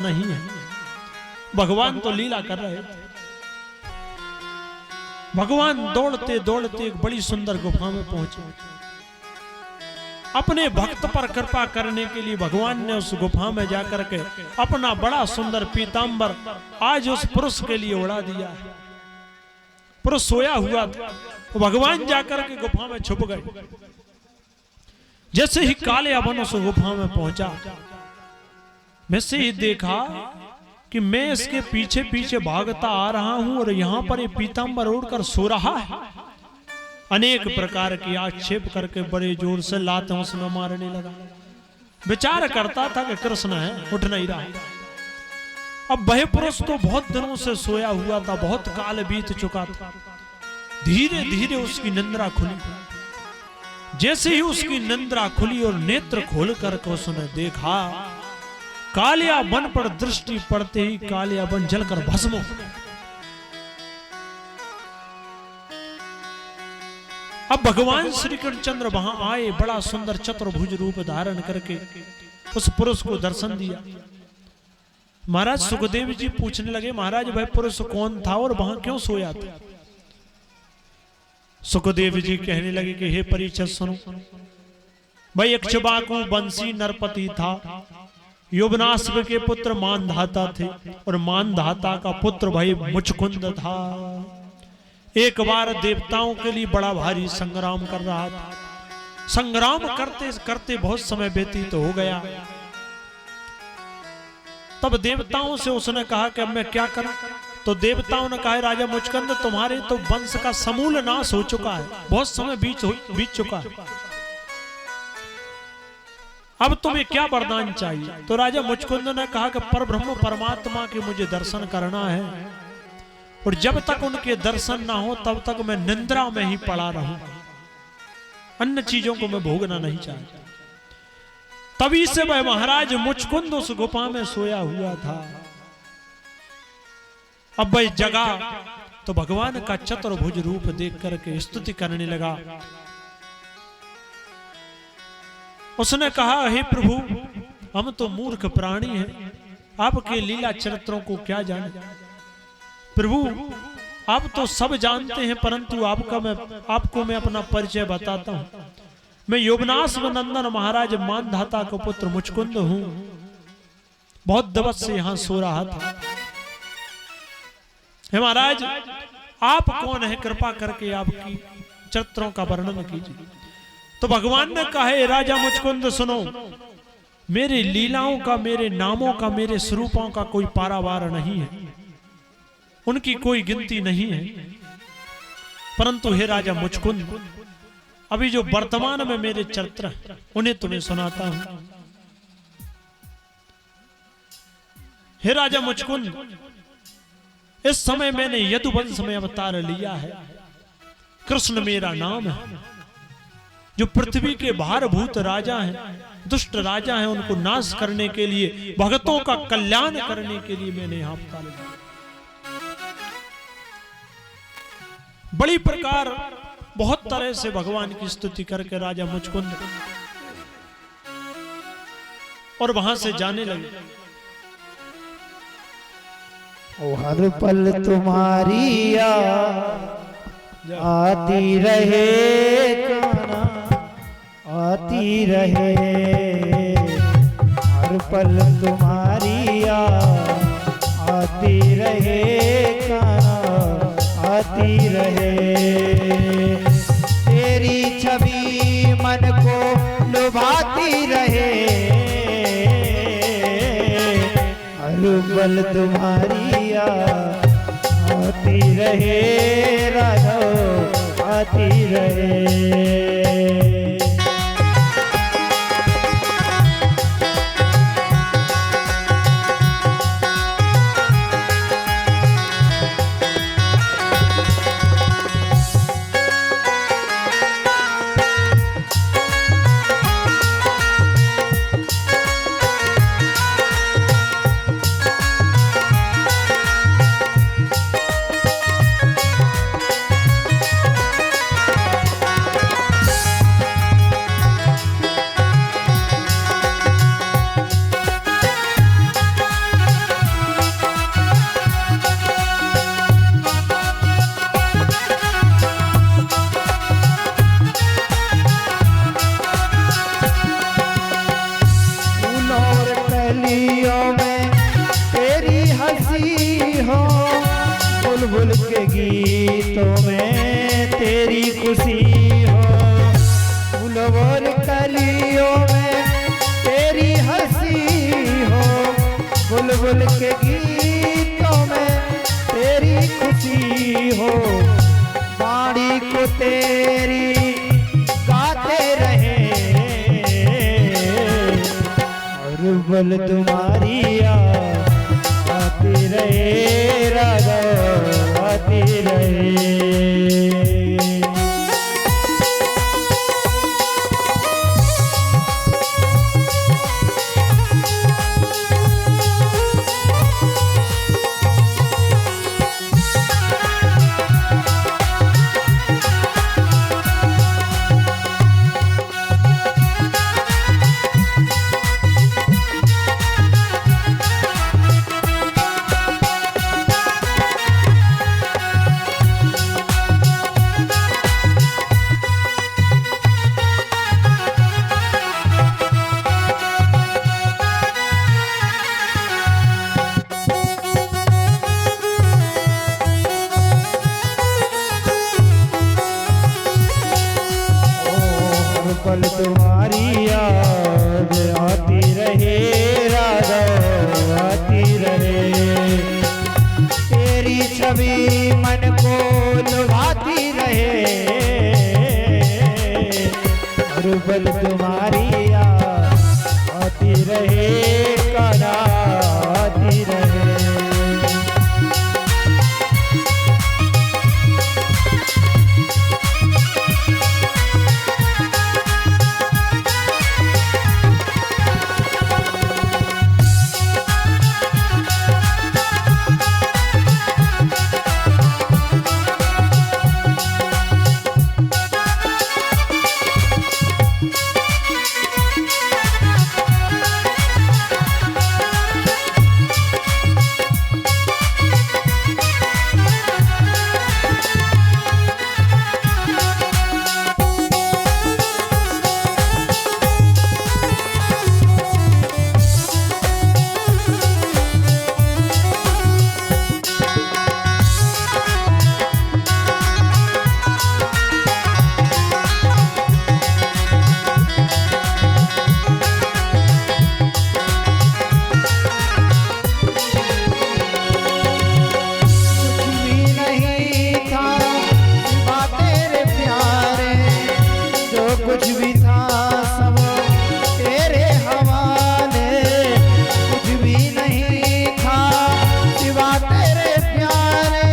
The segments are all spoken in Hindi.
नहीं है। भगवान तो लीला कर रहे थे। भगवान दौड़ते दौड़ते एक बड़ी सुंदर गुफा में पहुंचे। अपने भक्त पर कृपा करने के लिए भगवान ने उस गुफा में जाकर के अपना बड़ा सुंदर पीतांबर आज उस पुरुष के लिए उड़ा दिया है। पुरुष सोया हुआ था, तो भगवान जाकर के गुफा में छुप गए। जैसे ही काले अवन उस गुफा में पहुंचा, मैं से ही देखा कि मैं इसके पीछे पीछे भागता आ रहा हूं और यहां पर ये पीतांबर उड़कर सो रहा है। अनेक प्रकार की आक्षेप करके बड़े जोर से लातें उसमें मारने लगा। विचार करता था कि कृष्ण है, उठ नहीं रहा। अब वह पुरुष तो बहुत दिनों से सोया हुआ था, बहुत काल बीत चुका था। धीरे धीरे उसकी निंद्रा खुली। जैसे ही उसकी निंद्रा खुली और नेत्र खोल करके उसने देखा, कालिया वन पर दृष्टि पड़ते ही कालिया वन जलकर भस्म हो। अब भगवान श्री कृष्णचंद्र वहां आए, बड़ा सुंदर चतुर्भुज रूप धारण करके उस पुरुष को दर्शन दिया। महाराज सुखदेव जी पूछने लगे, महाराज वह पुरुष कौन था और वहां क्यों सोया था? सुखदेव जी कहने लगे कि हे परीक्षित सुनो, भाई इक्ष्वाकु वंशी नरपति था। युवनाश्व के पुत्र मानधाता थे और मानधाता का पुत्र भाई मुचकुंद था। एक बार देवताओं के लिए बड़ा भारी संग्राम कर रहा था। संग्राम करते करते बहुत समय व्यतीत हो गया। तब देवताओं से उसने कहा कि अब मैं क्या करूं? तो देवताओं ने कहा, राजा मुचकुंद तुम्हारे तो वंश का समूल नाश हो चुका है, बहुत समय बीत चुका है, अब तुम्हें क्या वरदान चाहिए? तो राजा मुचकुंद ने कहा कि परब्रह्म परमात्मा के मुझे दर्शन करना है और जब तक उनके दर्शन ना हो तब तक मैं निंद्रा में ही पड़ा रहूं, अन्य चीजों को मैं भोगना नहीं चाहता। तभी से वह महाराज मुचकुंद उस गुफा में सोया हुआ था। अब वह जगा तो भगवान का चतुर्भुज रूप देख करके स्तुति करने लगा। उसने कहा, हे प्रभु, हम तो मूर्ख प्राणी हैं, आपके लीला चरित्रों को क्या जाने? प्रभु आप तो सब जानते हैं, परंतु आपको मैं अपना परिचय बताता हूं। मैं योगनाश्व नंदन महाराज मानधाता का पुत्र मुचकुंद हूं। बहुत दिवस से यहां सो रहा था। हे महाराज, आप कौन है? कृपा करके आपकी चरित्रों का वर्णन कीजिए। तो भगवान ने कहा, राजा मुचकुंद सुनो, मेरे लीलाओं का, मेरे नामों का, मेरे स्वरूपों का कोई पारावार नहीं है, उनकी कोई गिनती नहीं है। परंतु हे राजा मुचकुंद, अभी जो वर्तमान में मेरे चरित्र हैं उन्हें तुम्हें सुनाता हूं। हे राजा मुचकुंद, इस समय मैंने यदुवंश में अवतार लिया है। कृष्ण मेरा नाम है। जो पृथ्वी के भारभूत राजा हैं, दुष्ट राजा हैं, उनको नाश करने के लिए, भक्तों का कल्याण करने के लिए मैंने यहां अवतार लिया। बड़ी प्रकार बहुत तरह से भगवान की स्तुति करके राजा मुचकुंद और वहां से जाने लगे। ओ हर पल तुम्हारी आती रहे, काना आती रहे, हर पल तुम्हारी आती रहे, काना आती रहे। तेरी छवि मन को लुभाती रहे, हर पल तुम्हारी आती रहे, राघव आती रहे। बुलबुल के गीतों में तेरी खुशी हो, बुलबुल कलियों में तेरी हंसी हो, बुलबुल के गीतों में तेरी खुशी हो, वाणी को तेरी गाते रहे और बल तुम्हारी आती रहे, राधा आती रहे। पल तुम्हारी याद आती रहे, राधा आती रहे, तेरी छवि मन को लुभाती रहे और पल तुम्हारी याद आती रहे, काना आती रहे। कुछ भी था सब तेरे हवाले, कुछ भी नहीं था सिवा तेरे प्यारे,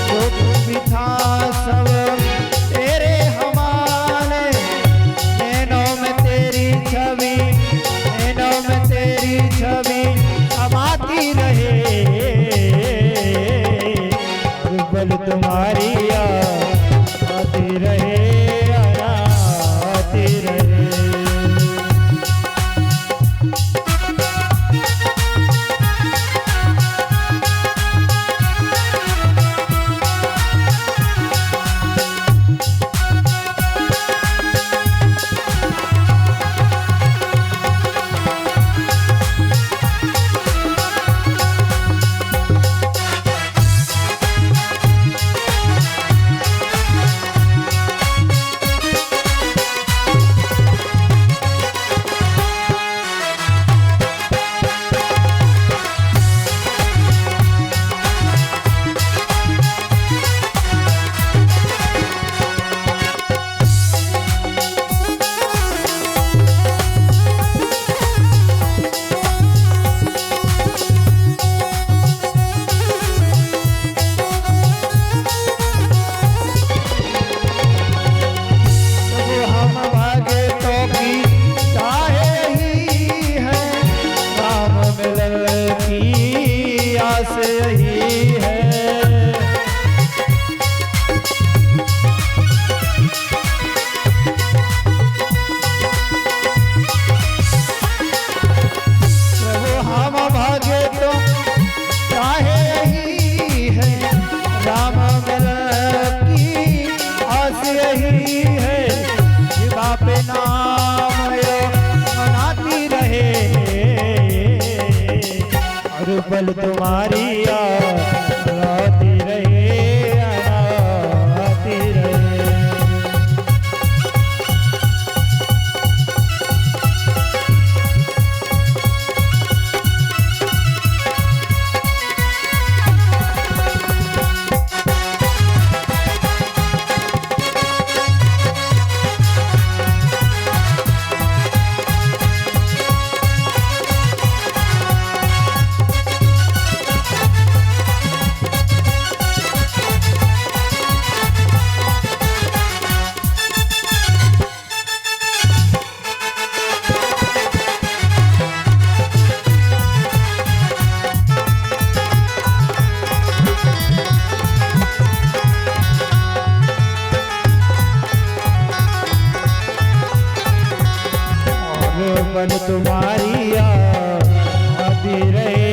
जो कुछ भी था सब तेरे हवाले, नैनों में तेरी छवि, नैनों में तेरी छवि समाती रहे और बल तुम्हारी आती रहे, बल तुम्हारी आती रहे। बल तुम्हारी याद आती रहे।